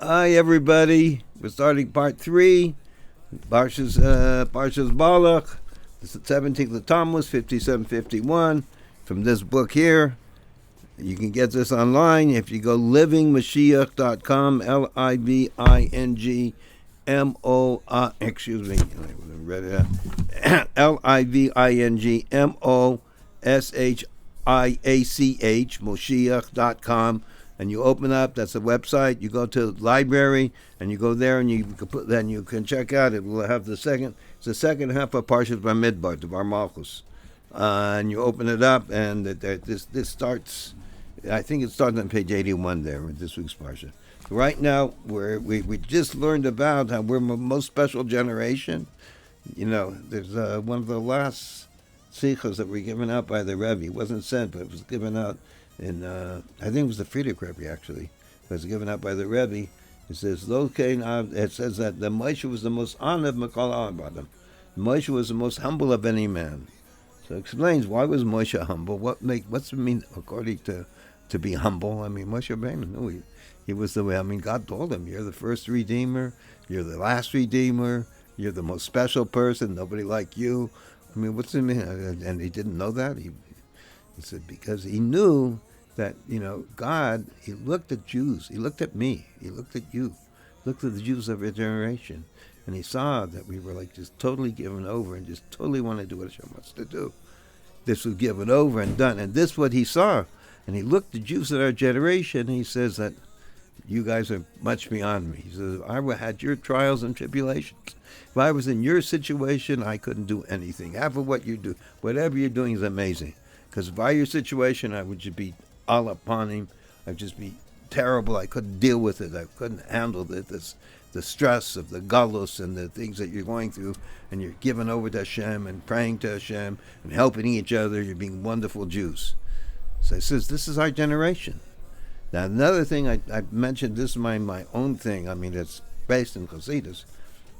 Hi, everybody. We're starting part 3, Parshas Balak. It's the 17th of Tammuz, 5751. From this book here, you can get this online if you go livingmashiach.com, livingmashiach, Moshiach.com. And you open up, that's a website, you go to the library, and you go there, and you can check out, it will have it's the second half of Parshas Bamidbar, Dvar Malchus. And you open it up, and this starts, I think it starts on page 81 there, with this week's Parshah. Right now, we just learned about how we're the most special generation. You know, there's one of the last sichos that were given out by the Rebbe. It wasn't sent, but it was given out in, I think it was the Frierdiker Rebbe, actually. It was given out by the Rebbe. It says, it says that the Moshe was the most honored Mekal Adam. Moshe was the most humble of any man. So it explains, why was Moshe humble? What's it mean, according to be humble? I mean, Moshe Rabbeinu, no, he was the way. I mean, God told him, you're the first Redeemer, you're the last Redeemer, you're the most special person, nobody like you. I mean, what's it mean? And he didn't know that? He said, because he knew that, God, he looked at Jews, he looked at me, he looked at you, looked at the Jews of our generation, and he saw that we were like just totally given over and just totally want to do what Hashem wants to do. This was given over and done, and this is what he saw. And he looked at Jews of our generation, and he says that you guys are much beyond me. He says, if I had your trials and tribulations, if I was in your situation, I couldn't do anything. Half of what you do, whatever you're doing is amazing. Because if I were your situation, I would just be all upon him. I'd just be terrible. I couldn't deal with it. I couldn't handle the stress of the galus and the things that you're going through, and you're giving over to Hashem and praying to Hashem and helping each other. You're being wonderful Jews. So he says, this is our generation. Now, another thing I mentioned, this is my own thing. I mean, it's based in Chassidus.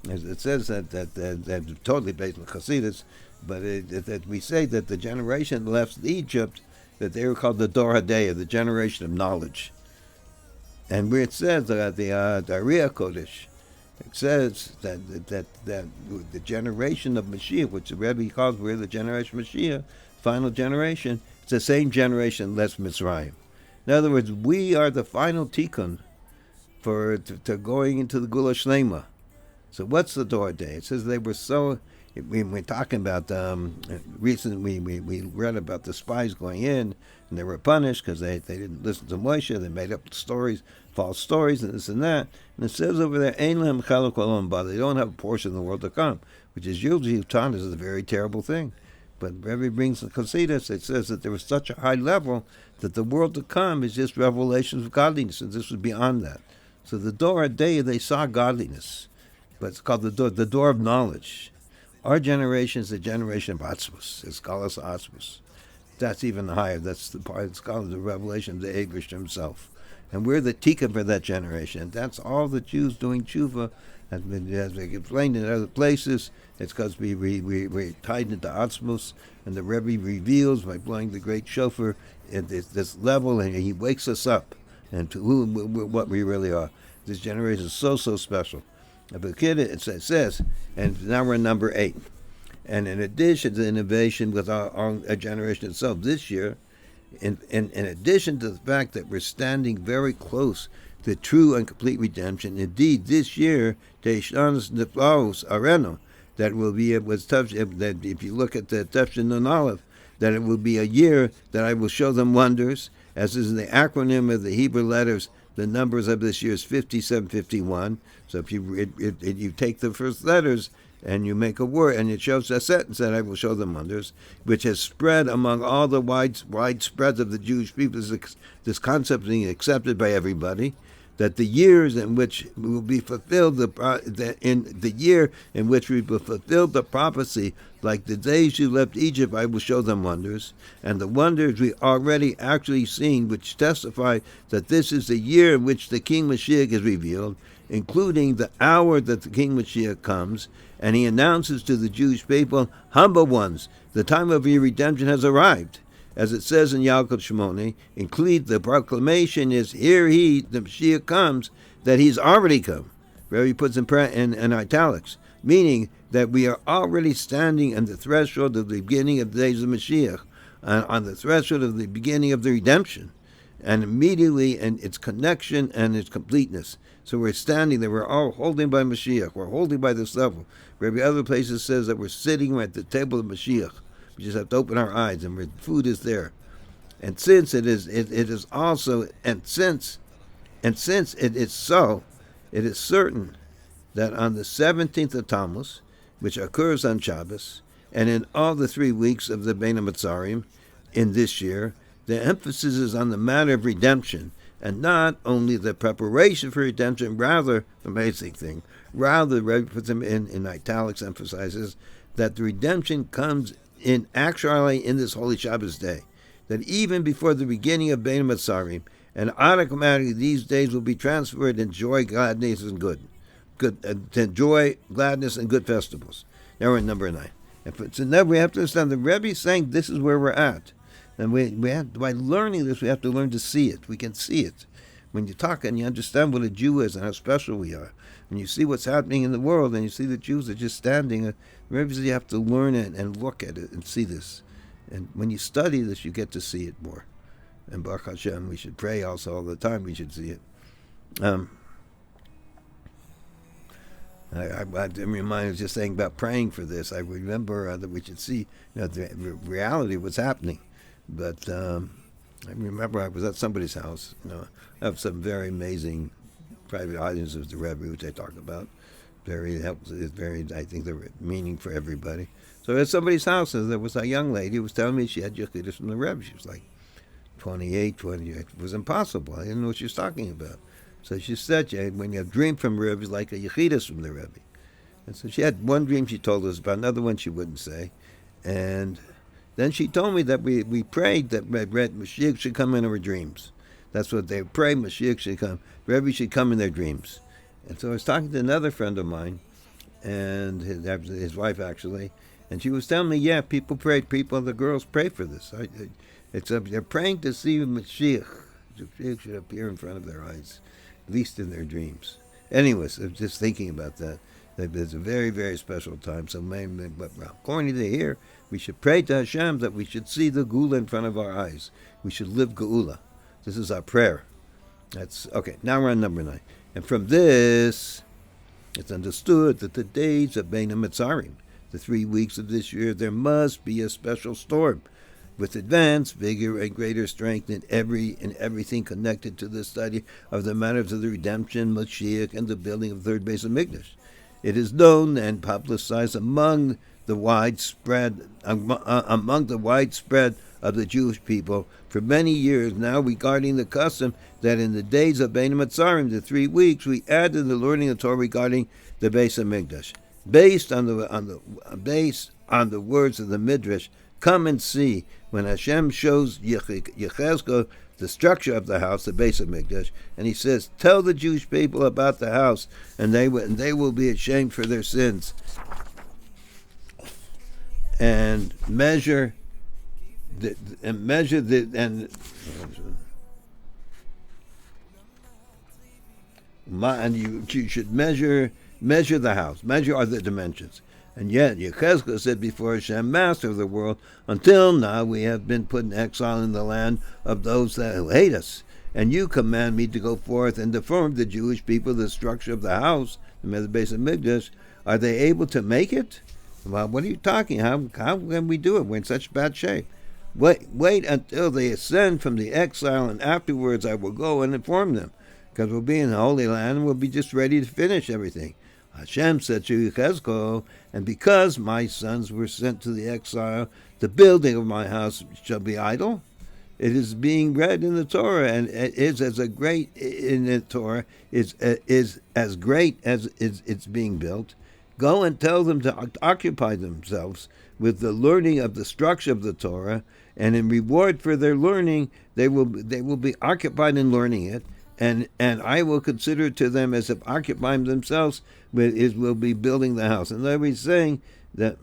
It says that totally based in Chassidus, but that we say that the generation left Egypt, that they were called the Dor HaDeya, the generation of knowledge. And where it says that the Ariya Kodesh, it says that the generation of Mashiach, which the Rebbe calls we're the generation of Mashiach, final generation, it's the same generation left Mitzrayim. In other words, we are the final tikkun to going into the Gula Shlema. So what's the Dor HaDeya? It says they were so. We're talking about recently. We read about the spies going in, and they were punished because they didn't listen to Moshe. They made up stories, false stories, and this and that. And it says over there, "Ein lehem chaluk olam haba." They don't have a portion in the world to come, which is usually taught as a very terrible thing. But Rebbe brings the Chassidus. It says that there was such a high level that the world to come is just revelations of godliness, and this was beyond that. So the Dor HaDeya, they saw godliness, but it's called the door of knowledge. Our generation is the generation of Atzmus. It's Galas Atzmus. That's even higher. That's the part. It's called the revelation of the Eibush himself. And we're the tikkun for that generation. That's all the Jews doing tshuva. As we explained in other places, it's because we're tied into Atzmus, and the Rebbe reveals by blowing the great shofar at this level, and he wakes us up and to what we really are. This generation is so special. But it says, and now we're in number 8. And in addition to the innovation with our generation itself this year, in addition to the fact that we're standing very close to true and complete redemption, indeed, this year, Teishanas Niflaos Areno, that will be, that if you look at the Tefshin Nun Aleph, that it will be a year that I will show them wonders, as is the acronym of the Hebrew letters. The numbers of this year is 5751. So if you take the first letters and you make a word, and it shows a sentence that I will show them wonders, which has spread among all the widespread of the Jewish people. This concept being accepted by everybody, that the years in which we will be fulfilled, in the year in which we will fulfill the prophecy, like the days you left Egypt, I will show them wonders. And the wonders we already actually seen, which testify that this is the year in which the King Moshiach is revealed, including the hour that the King Moshiach comes, and he announces to the Jewish people, humble ones, the time of your redemption has arrived. As it says in Yalkut Shimoni, include the proclamation is, here he, the Mashiach comes, that he's already come. Rebbe puts in italics, meaning that we are already standing on the threshold of the beginning of the days of Moshiach, on the threshold of the beginning of the redemption, and immediately in its connection and its completeness. So we're standing there, we're all holding by Moshiach, we're holding by this level. Rebbe other places says that we're sitting at the table of Moshiach. We just have to open our eyes, and food is there. And since it is also, and since it is so, it is certain that on the 17th of Tammuz, which occurs on Shabbos, and in all the 3 weeks of the Bein HaMetzarim in this year, the emphasis is on the matter of redemption, and not only the preparation for redemption, rather, the basic thing, rather, the Rebbe puts them in italics, emphasizes that the redemption comes in actually in this Holy Shabbos day, that even before the beginning of Bein HaMetzarim, and automatically these days will be transferred in joy, gladness, and good to joy, gladness, and good festivals. Now we're in number 9. So now we have to understand the Rebbe is saying this is where we're at. And we have, by learning this, we have to learn to see it. We can see it. When you talk and you understand what a Jew is and how special we are, and you see what's happening in the world, and you see the Jews are just standing, the Rebbe says you have to learn it and look at it and see this. And when you study this, you get to see it more. And Baruch Hashem, we should pray also all the time. We should see it. I'm reminded just saying about praying for this. I remember that we should see the reality of what's happening. But I remember I was at somebody's house. I have some very amazing private items of the Rebbe, which I talk about. Very helpful. It's very, I think, they're meaning for everybody. So at somebody's house, and there was a young lady who was telling me she had Yechidus from the Rebbe. She was like 28. It was impossible. I didn't know what she was talking about. So she said, when you have a dream from Rebbe, it's like a Yechidus from the Rebbe. And so she had one dream she told us about, another one she wouldn't say. And then she told me that we prayed that Moshiach should come in our dreams. That's what they pray, Moshiach should come. Rebbe should come in their dreams. And so I was talking to another friend of mine, and his wife actually, and she was telling me, the girls pray for this. They're praying to see Moshiach. Moshiach should appear in front of their eyes, at least in their dreams. Anyways, I'm just thinking about that. It's a very, very special time. So, but according to here, we should pray to Hashem that we should see the Geula in front of our eyes. We should live Geula. This is our prayer. That's okay. Now we're on number 9. And from this, it's understood that the days of Bein HaMetzarim, the 3 weeks of this year, there must be a special storm with advanced vigor and greater strength in everything connected to the study of the matters of the redemption, Moshiach, and the building of the third Beis Hamikdosh. It is known and publicized among the widespread of the Jewish people for many years now regarding the custom that in the days of Bein HaMetzarim, the 3 weeks, we added the learning of Torah regarding the Beis Hamikdosh, based on the words of the Midrash. Come and see when Hashem shows Yechezkel the structure of the house, the Beis Hamikdosh, and he says, "Tell the Jewish people about the house, and they will be ashamed for their sins." And you should measure the house. Measure are the dimensions. And yet, Yechezkel said before Hashem, Master of the world, until now we have been put in exile in the land of those who hate us. And you command me to go forth and inform the Jewish people the structure of the house, the Beis Hamikdosh. Are they able to make it? Well, what are you talking? How can we do it? We're in such bad shape. Wait until they ascend from the exile, and afterwards I will go and inform them, because we'll be in the Holy Land and we'll be just ready to finish everything. Hashem said to Yechezkel, and because my sons were sent to the exile, the building of my house shall be idle. It is being read in the Torah, and it is as a great in the Torah is as great as it's being built. Go and tell them to occupy themselves with the learning of the structure of the Torah, and in reward for their learning, they will be occupied in learning it, and I will consider to them as if occupying themselves will be building the house. And they'll be saying that,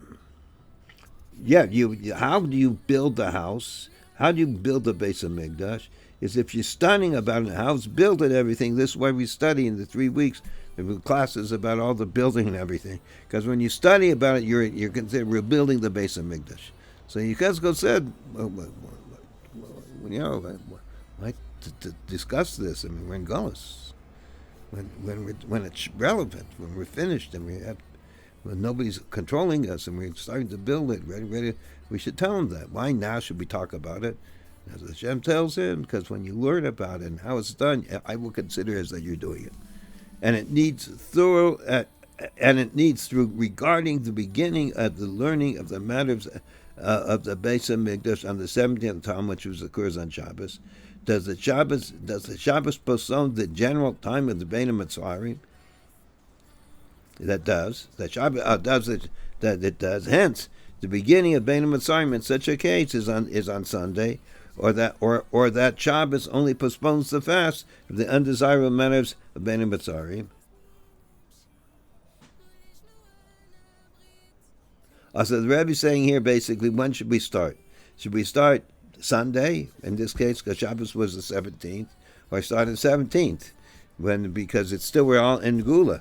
how do you build the house? How do you build the Beis Hamikdosh? is if you're studying about how it's built and everything. This is why we study in the 3 weeks. The classes about all the building and everything. Because when you study about it, you're considered rebuilding the Beis Hamikdosh. So you guys go said, why to discuss this? I mean, we're in Gullus. When it's relevant, when we're finished, and when nobody's controlling us, and we're starting to build it, ready, we should tell them that. Why now should we talk about it? As Hashem tells him, because when you learn about it and how it's done, I will consider as that you're doing it. And it needs through regarding the beginning of the learning of the matters of the Beis Hamikdosh on the 17th Tammuz, which occurs on Shabbos. Does the Shabbos postpone the general time of the Bein HaMetzarim? That does. The Shabbos does it. That it does. Hence, the beginning of Bein HaMetzarim in such a case is on Sunday, or that Shabbos only postpones the fast of the undesirable matters of Bein HaMetzarim. So the Rebbe is saying here basically, when should we start? Should we start Sunday, in this case, because Shabbos was the 17th, or start the 17th, because it's still, we're all in Gula.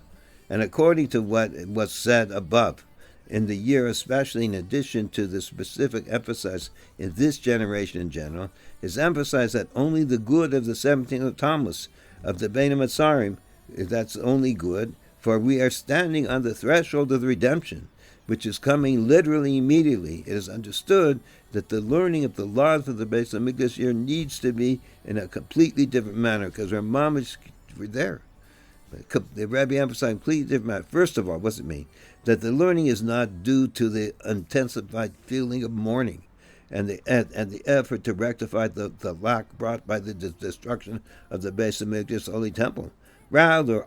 And according to what was said above, in the year especially, in addition to the specific emphasis in this generation in general, is emphasized that only the good of the 17th of Tammuz, of the Bein HaMetzarim, that's only good, for we are standing on the threshold of the redemption, which is coming literally immediately. It is understood that the learning of the laws of the Beis Hamikdosh year needs to be in a completely different manner, because our mamas were there. The Rebbe emphasized a completely different manner. First of all, what does it mean? That the learning is not due to the intensified feeling of mourning and the effort to rectify the lack brought by the destruction of the Beis Hamikdosh holy temple. Rather,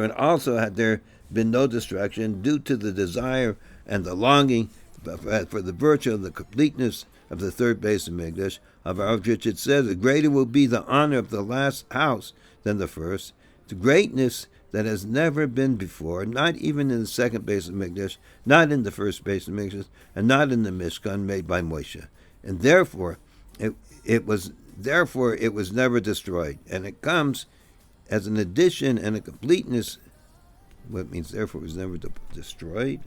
and also had there been no destruction due to the desire and the longing for the virtue of the completeness of the third Beis Hamikdosh. Of our which it says, the greater will be the honor of the last house than the first. The greatness that has never been before, not even in the second Beis Hamikdosh, not in the first Beis Hamikdosh, and not in the Mishkan made by Moshiach. And therefore, it was never destroyed. And it comes as an addition and a completeness. What means therefore it was never destroyed?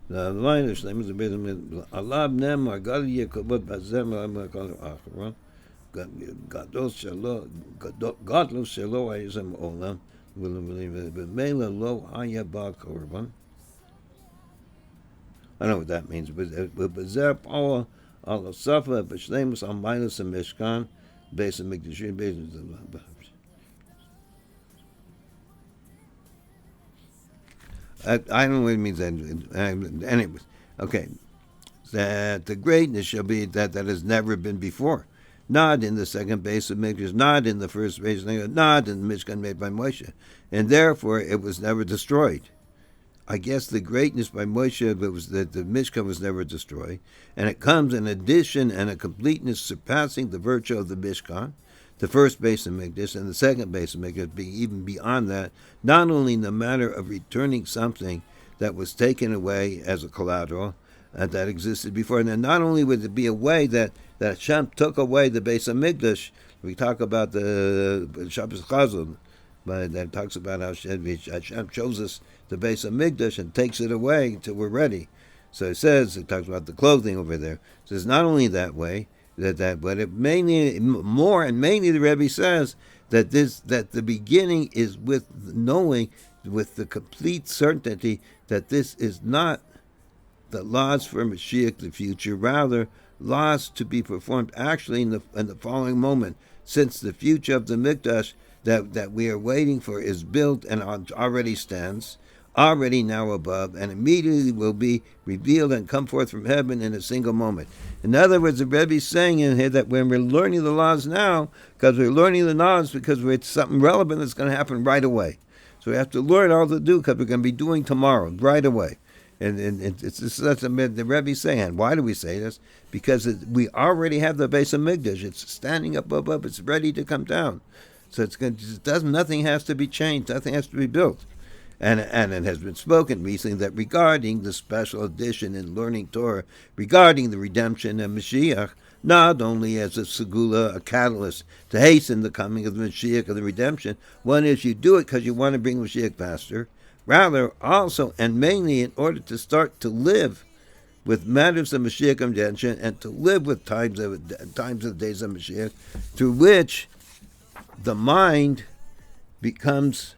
The line of Shlem is a bit of Allah Nemar Gal Yekobot Bazem Amakal Achron Gadol Shalo Ayizem Olam will believe it, but Mela Lo Hayabal Korban. I know what that means, but Bazer Paul Al Safa B'Shlemus Al Milas and Mishkan Beis Hamikdosh Beis. I don't know what it means. Anyways, okay. That the greatness shall be that has never been before. Not in the second Beis Hamikdosh, not in the first Beis Hamikdosh, not in the Mishkan made by Moshe. And therefore it was never destroyed. I guess the greatness by Moshe was that the Mishkan was never destroyed. And it comes in addition and a completeness surpassing the virtue of the Mishkan, the first Beis Hamikdosh, and the second Beis Hamikdosh, being even beyond that, not only in the matter of returning something that was taken away as a collateral that existed before, and then not only would it be a way that Hashem took away the Beis Hamikdosh. We talk about the Shabbos Chazon, but that talks about how Hashem shows us the Beis Hamikdosh and takes it away until we're ready. So it talks about the clothing over there. So it's not only that way, but it mainly the Rebbe says that the beginning is with knowing, with the complete certainty that this is not the laws for Moshiach, the future, rather laws to be performed actually in the following moment, since the future of the Mikdash that we are waiting for is built and already stands, already now above, and immediately will be revealed and come forth from heaven in a single moment. In other words, the Rebbe is saying in here that when we're learning the laws now, because it's something relevant that's going to happen right away. So we have to learn all to do because we're going to be doing tomorrow, right away. And that's the Rebbe is saying. Why do we say this? Because we already have the Beis Hamikdosh. It's standing up above. It's ready to come down. So nothing has to be changed, nothing has to be built. And it has been spoken recently that regarding the special edition in learning Torah, regarding the redemption of Mashiach, not only as a segula, a catalyst to hasten the coming of the Mashiach of the redemption, one is you do it because you want to bring Mashiach faster, rather also and mainly in order to start to live with matters of Mashiach redemption and to live with times of the days of Mashiach, through which the mind becomes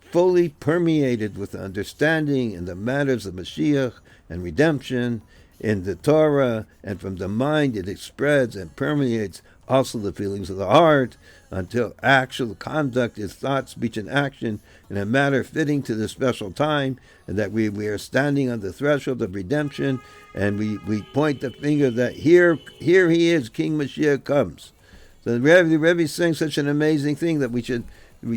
fully permeated with understanding in the matters of Mashiach and redemption in the Torah, and from the mind it spreads and permeates also the feelings of the heart until actual conduct is thought, speech, and action in a manner fitting to the special time, and that we are standing on the threshold of redemption, and we point the finger that here he is, King Mashiach comes. So the Rebbe is saying such an amazing thing that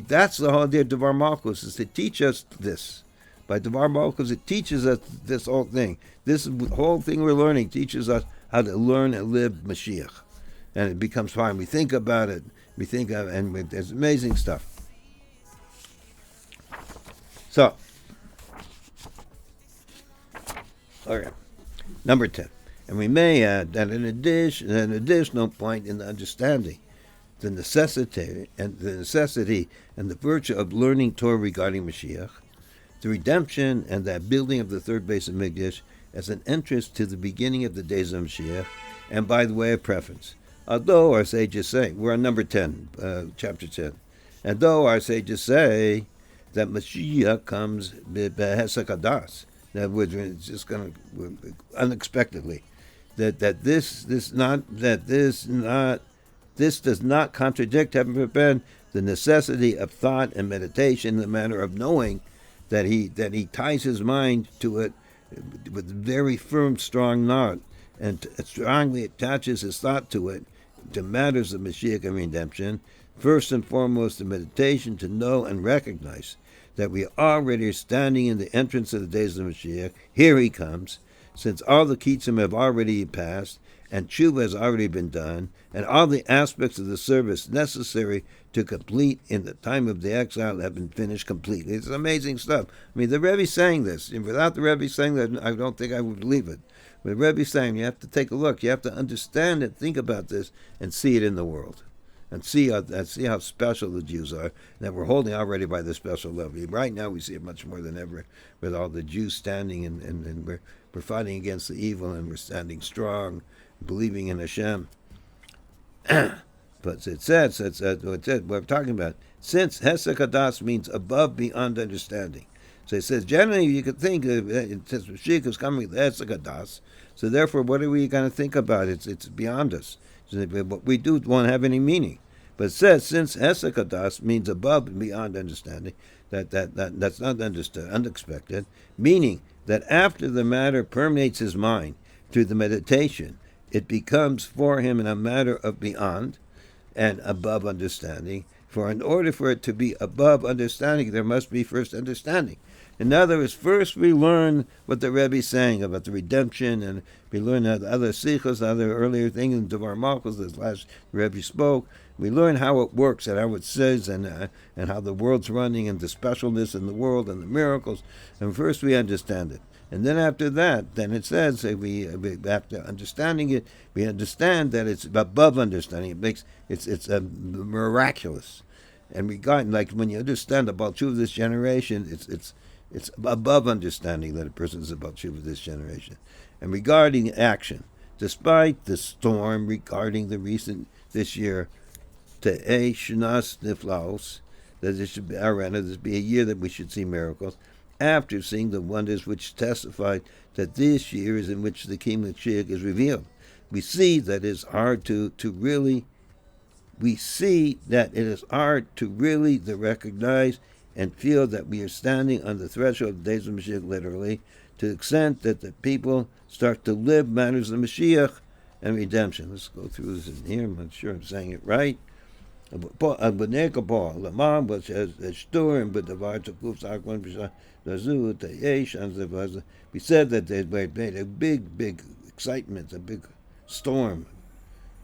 that's the whole idea of Dvar Malchus, is to teach us this. By Dvar Malchus, it teaches us this whole thing. This whole thing we're learning teaches us how to learn and live Mashiach. And it becomes fine. We think about it. There's amazing stuff. So, okay. Number 10. And we may add that an additional point in the understanding the necessity and the virtue of learning Torah regarding Mashiach, the redemption and the building of the third Beis Hamikdosh as an entrance to the beginning of the days of Mashiach, and by the way of preference. Although our sages say, we're on number 10, chapter 10, and though our sages say that Mashiach comes b'hesek hadas, that it's just going to unexpectedly, this does not contradict, heaven forbid, the necessity of thought and meditation in the manner of knowing that he ties his mind to it with a very firm, strong knot, and strongly attaches his thought to it, to matters of Mashiach and redemption. First and foremost, the meditation to know and recognize that we already are standing in the entrance of the days of Mashiach. Here he comes, since all the kitzim have already passed, and tshuva has already been done, and all the aspects of the service necessary to complete in the time of the exile have been finished completely. It's amazing stuff. I mean, the Rebbe saying this, and without the Rebbe saying that, I don't think I would believe it. But the Rebbe saying, you have to take a look, you have to understand it, think about this, and see it in the world. And see how special the Jews are, that we're holding already by the special level. Right now we see it much more than ever, with all the Jews standing, and we're fighting against the evil, and we're standing strong, believing in Hashem. But it says, what we're talking about, since Hesek Hadas means above, beyond understanding. So it says, generally you could think, it says Mashiach is coming with Hesek Hadas, so therefore what are we going to think about? It's beyond us. So what we do won't have any meaning. But it says, since Hesek Hadas means above and beyond understanding, that's not understood, unexpected, meaning that after the matter permeates his mind through the meditation, it becomes for him in a matter of beyond and above understanding. For in order for it to be above understanding, there must be first understanding. In other words, first we learn what the Rebbe is saying about the redemption, and we learn the other sichos, other earlier things in Dvar Malchus, this last Rebbe spoke. We learn how it works and how it says, and how the world's running, and the specialness in the world and the miracles. And first we understand it. And then after that, then it says, after understanding it, we understand that it's above understanding. It's miraculous. And regarding, like when you understand the Baal Tshuva of this generation, it's above understanding that a person is a Baal Tshuva of this generation. And regarding action, despite the storm regarding the recent this year, Te'eh Shnas Niflaos, that this should be this be a year that we should see miracles. After seeing the wonders which testified that this year is in which the King Moshiach is revealed, we see that it is hard to really recognize and feel that we are standing on the threshold of the days of Mashiach, literally, to the extent that the people start to live matters of Mashiach and redemption. Let's go through this in here. I'm not sure I'm saying it right. We said that they made a big excitement, a big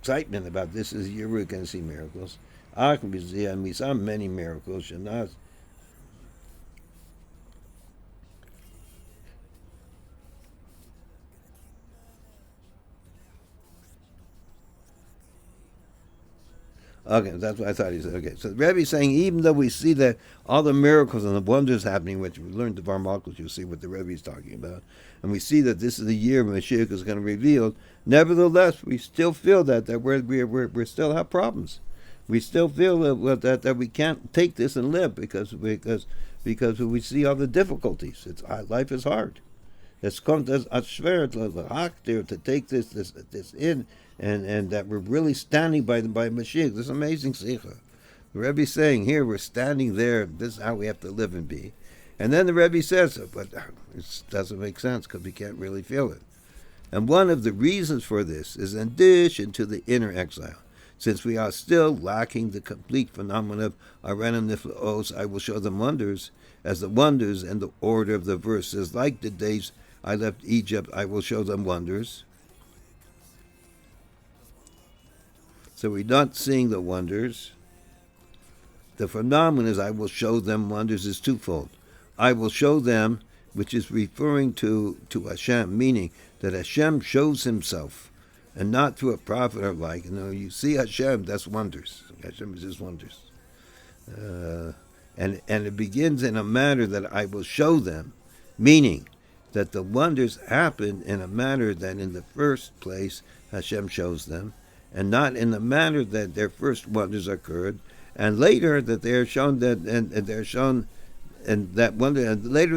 excitement about this is the year we're going to see miracles. And we saw many miracles. Okay, that's what I thought he said. Okay, so the Rebbe is saying, even though we see that all the miracles and the wonders happening, which we learned Dvar Malchus, you'll see what the Rebbe is talking about, and we see that this is the year Moshiach is going to reveal. Nevertheless, we still feel that we still have problems. We still feel that we can't take this and live because we see all the difficulties. Life is hard. It's schwer to take this in, and that we're really standing by Mashiach. This is amazing sicha. The Rebbe is saying here we're standing there. This is how we have to live and be. And then the Rebbe says, but it doesn't make sense because we can't really feel it. And one of the reasons for this is in addition to the inner exile. Since we are still lacking the complete phenomenon of Arenim Niflaos, I will show them wonders, as the wonders and the order of the verse says, like the days I left Egypt, I will show them wonders. So we're not seeing the wonders. The phenomenon is I will show them wonders is twofold. I will show them, which is referring to Hashem, meaning that Hashem shows himself, and not through a prophet or like. You see Hashem, that's wonders. Hashem is just wonders. And it begins in a manner that I will show them, meaning that the wonders happen in a manner that in the first place Hashem shows them, and not in the manner that their first wonders occurred, and later that they are shown later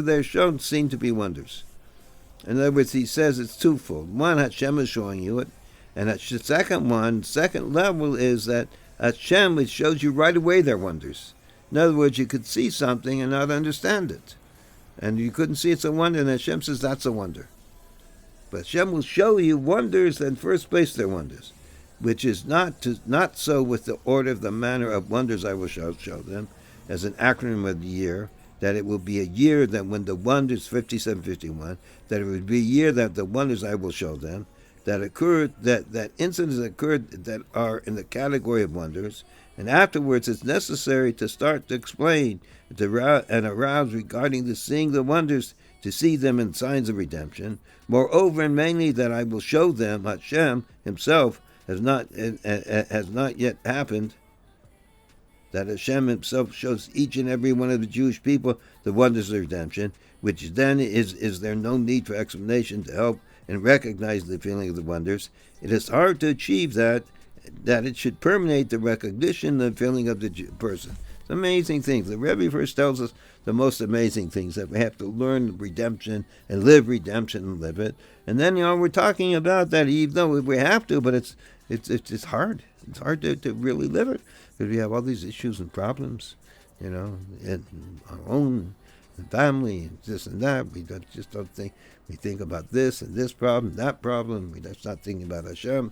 they're shown seen to be wonders. In other words, he says it's twofold. One, Hashem is showing you it, and the second level is that Hashem shows you right away their wonders. In other words, you could see something and not understand it. And you couldn't see it's a wonder, and Hashem says that's a wonder. But Hashem will show you wonders, and first place they're wonders, which is not so with the order of the manner of wonders I will show them, as an acronym of the year, that it will be a year that when the wonders, 5751, that it would be a year that the wonders I will show them, that occurred, that incidents occurred that are in the category of wonders, and afterwards it's necessary to start to explain and arouse regarding the seeing the wonders, to see them in signs of redemption. Moreover, and mainly that I will show them Hashem himself has not yet happened, that Hashem himself shows each and every one of the Jewish people the wonders of redemption, which then is there no need for explanation to help and recognize the feeling of the wonders. It is hard to achieve that it should permeate the recognition, the feeling of the person. It's amazing things. The Rebbe first tells us the most amazing things, that we have to learn redemption and live redemption and live it. And then we're talking about that even though we have to, but it's hard. It's hard to really live it because we have all these issues and problems, in our own family and this and that. We just don't think. We think about this and this problem, that problem. We just not thinking about Hashem.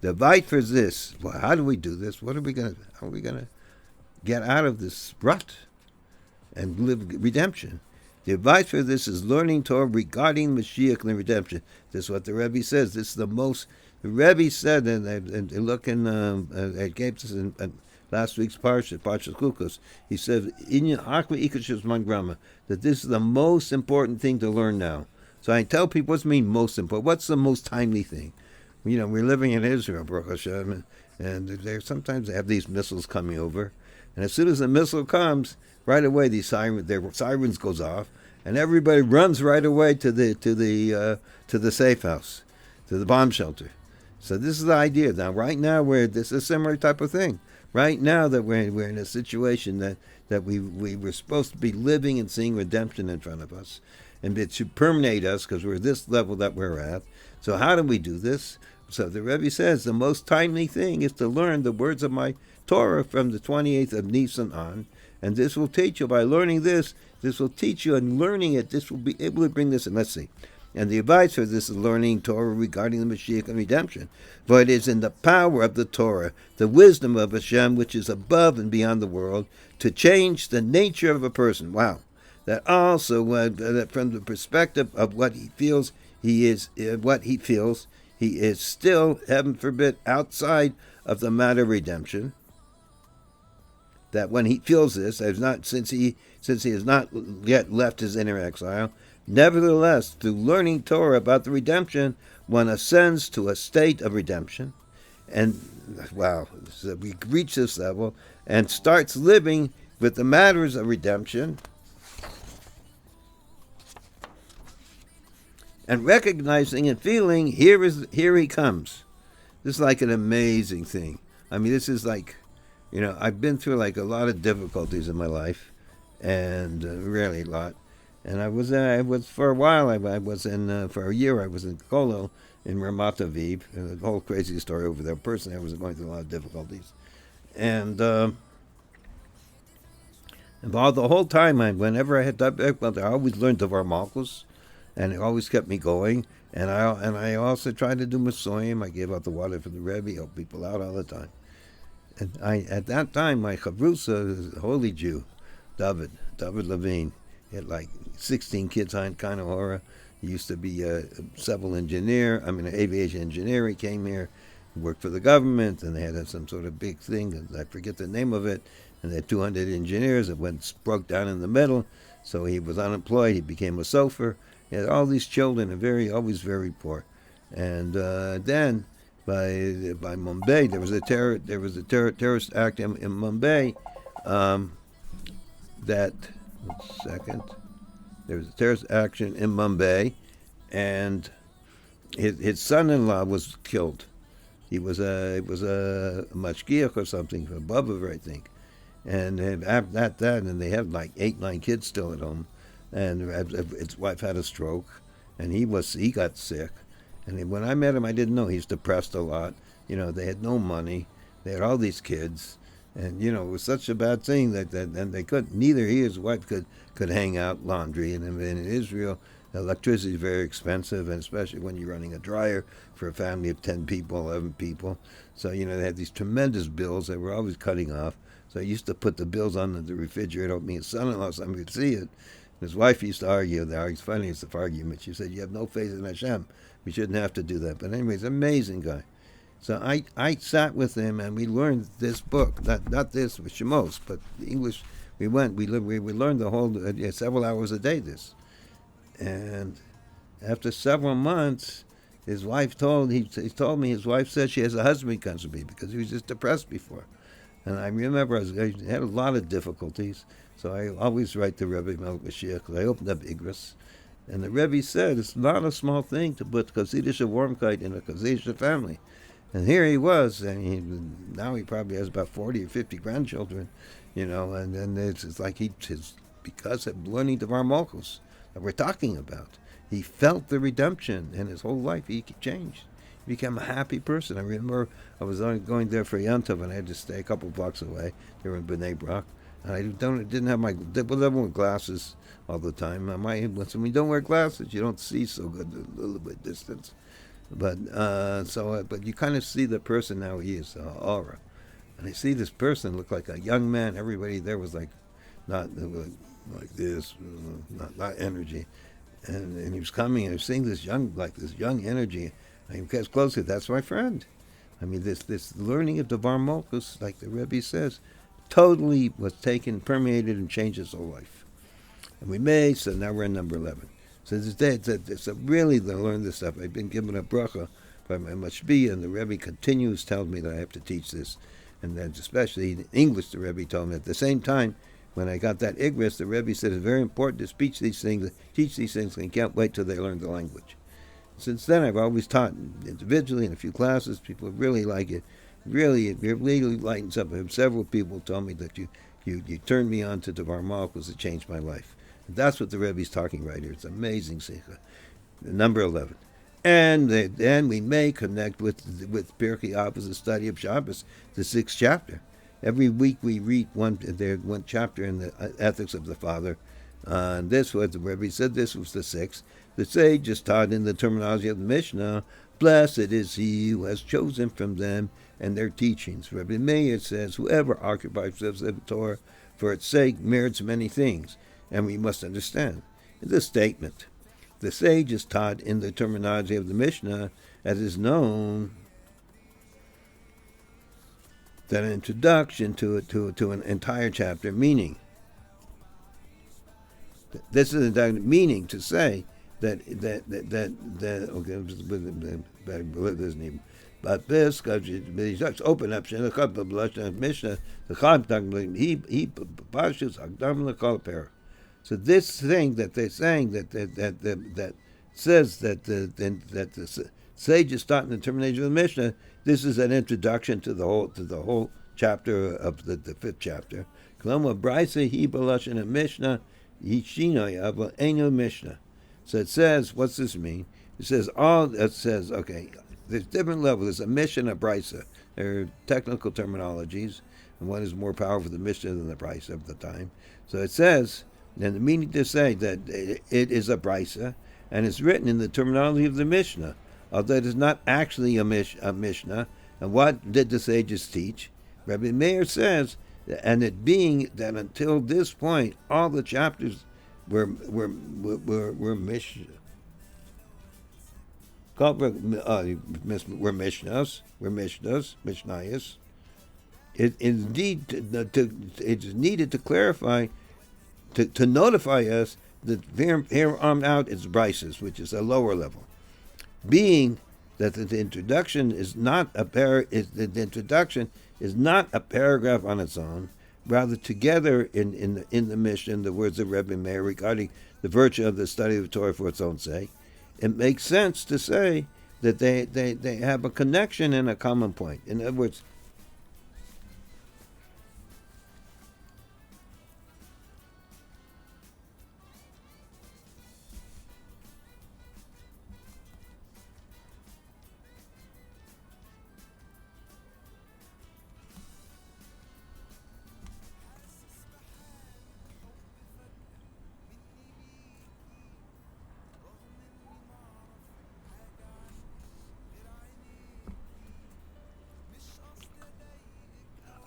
The fight for this. Well, how do we do this? How are we gonna get out of this rut and live redemption? The advice for this is learning Torah regarding Mashiach and redemption. This is what the Rebbe says. This is the most. The Rebbe said, and look in it gave us in last week's Parshas Kukos. He said, that this is the most important thing to learn now. So I tell people, what's mean most important? What's the most timely thing? We're living in Israel, Baruch Hashem, and sometimes they have these missiles coming over, and as soon as the missile comes, right away their sirens goes off, and everybody runs right away to the safe house, to the bomb shelter. So this is the idea. Now, right now, this is a similar type of thing. Right now that we're in a situation that we were supposed to be living and seeing redemption in front of us, and it should permeate us because we're at this level that we're at. So how do we do this? So the Rebbe says the most timely thing is to learn the words of my Torah from the 28th of Nisan on, and this will teach you. By learning this will teach you, and learning it, this will be able to bring this in. Let's see. And the advice for this is learning Torah regarding the Mashiach and redemption. For it is in the power of the Torah, the wisdom of Hashem, which is above and beyond the world, to change the nature of a person. Wow. That also, that from the perspective of what he feels, he is still, heaven forbid, outside of the matter of redemption. that when he feels this, since he has not yet left his inner exile, nevertheless, through learning Torah about the redemption, one ascends to a state of redemption, and wow, so we reach this level and starts living with the matters of redemption and recognizing and feeling, here he comes. This is like an amazing thing. I mean, this is like, I've been through like a lot of difficulties in my life, and really a lot. And I was for a while. I was for a year. I was in Kollel in Ramat Aviv. The whole crazy story over there. Personally, I was going through a lot of difficulties, and about the whole time, whenever I had difficulty, I always learned Dvar Malchus, and it always kept me going. And I also tried to do Masoyim. I gave out the water for the Rebbe, helped people out all the time. And at that time, my chavrusa was a holy Jew, David Levine. He had like 16 kids on kind of horror. He used to be a civil engineer, an aviation engineer. He came here, he worked for the government, and they had some sort of big thing, and I forget the name of it, and they had 200 engineers. It broke down in the middle, so he was unemployed. He became a sofer. He had all these children, and always very poor. And then, by Mumbai, there was a terrorist act in Mumbai. There was a terrorist action in Mumbai, and his son-in-law was killed. He was a mashgiach or something, a Bubba, I think. And after that, and they had like 8-9 kids still at home. And his wife had a stroke, and he got sick. And when I met him, I didn't know he's depressed a lot. They had no money. They had all these kids, and it was such a bad thing that and they couldn't. Neither he or his wife could hang out laundry. And in Israel, electricity is very expensive, and especially when you're running a dryer for a family of 10 people, 11 people. So they had these tremendous bills that were always cutting off. So I used to put the bills on the refrigerator. Open his son-in-law, so I could see it. His wife used to argue. It's funny, it's the argument. She said, "You have no faith in Hashem. We shouldn't have to do that." But anyways, amazing guy. So I sat with him, and we learned this book. Not this with Shemos, but the English. We learned the whole several hours a day. This, and after several months, his wife told me his wife said she has a husband comes to me because he was just depressed before. And I remember I had a lot of difficulties. So I always write to Rebbe Moshiach because I opened up Igros. And the Rebbe said it's not a small thing to put Chassidish Warmkeit in a Chassidish family. And here he was, and now he probably has about 40 or 50 grandchildren, and then it's like because of learning Dvar Malchus that we're talking about. He felt the redemption, and his whole life he changed. He became a happy person. I remember I was going there for Yantov, and I had to stay a couple blocks away. They were in Bnei Brak. I didn't have my glasses all the time. When you don't wear glasses, you don't see so good, a little bit distance. But but you kind of see the person how he is, aura. And I see this person look like a young man. Everybody there was like not like this, not energy. And he was coming, and I was seeing this young energy. I gets closer. That's my friend. I mean, this learning of Dvar Malchus, like the Rebbe says, totally was permeated, and changed his whole life. And so now we're in number 11. So really to learn this stuff. I've been given a bracha by my mashbi, and the Rebbe continues telling me that I have to teach this. And then especially in English, the Rebbe told me at the same time, when I got that Igros, the Rebbe said it's very important to teach these things, and can't wait till they learn the language. Since then, I've always taught individually in a few classes. People really like it. It really lightens up. Several people told me that you turned me on to Dvar Malchus. It changed my life. And that's what the Rebbe's talking right here. It's amazing, Sikha. Number 11. And then we may connect with Pirkei Avos, the study of Shabbos, the 6th chapter. Every week we read one chapter in the Ethics of the Father. And this was, the Rebbe said this was the 6th. The sage is taught in the terminology of the Mishnah, blessed is he who has chosen from them and their teachings. Rebbe Meir says, whoever occupies themselves with the Torah for its sake merits many things. And we must understand this statement. The sage is taught in the terminology of the Mishnah, as is known than an introduction to an entire chapter. Meaning, this is a meaning to say that okay, but this because open up Mishnah the he Parshas Hagdam l'Kol Perek. So this thing that they're saying that says that the sages start in the termination of the Mishnah. This is an introduction to the whole chapter of the fifth chapter. Kloma Brisa Hi Balashon Mishnah Yishinoi Ava Eno Mishnah. So it says, what's this mean? It says okay, there's different levels. There's a Mishnah, a Brisa. There are technical terminologies, and one is more powerful the Mishnah than the Brisa of the time. So it says, and the meaning to say that it is a Brisa, and it's written in the terminology of the Mishnah, although it is not actually a Mishnah. And what did the sages teach? Rebbe Meir says, and it being that until this point, all the chapters were Mishnah. We're Mishnayos. It is needed to clarify, to notify us that here on out it's Brises, which is a lower level. Being that the introduction is not a paragraph on its own, rather together in the Mishnah, in the words of Rebbe Meir regarding the virtue of the study of the Torah for its own sake. It makes sense to say that they have a connection and a common point. In other words,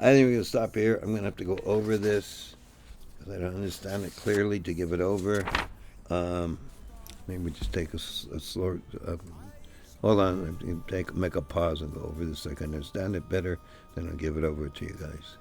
I think we're going to stop here. I'm going to have to go over this because I don't understand it clearly to give it over. Maybe we just take a slow. Hold on. Make a pause and go over this so I can understand it better. Then I'll give it over to you guys.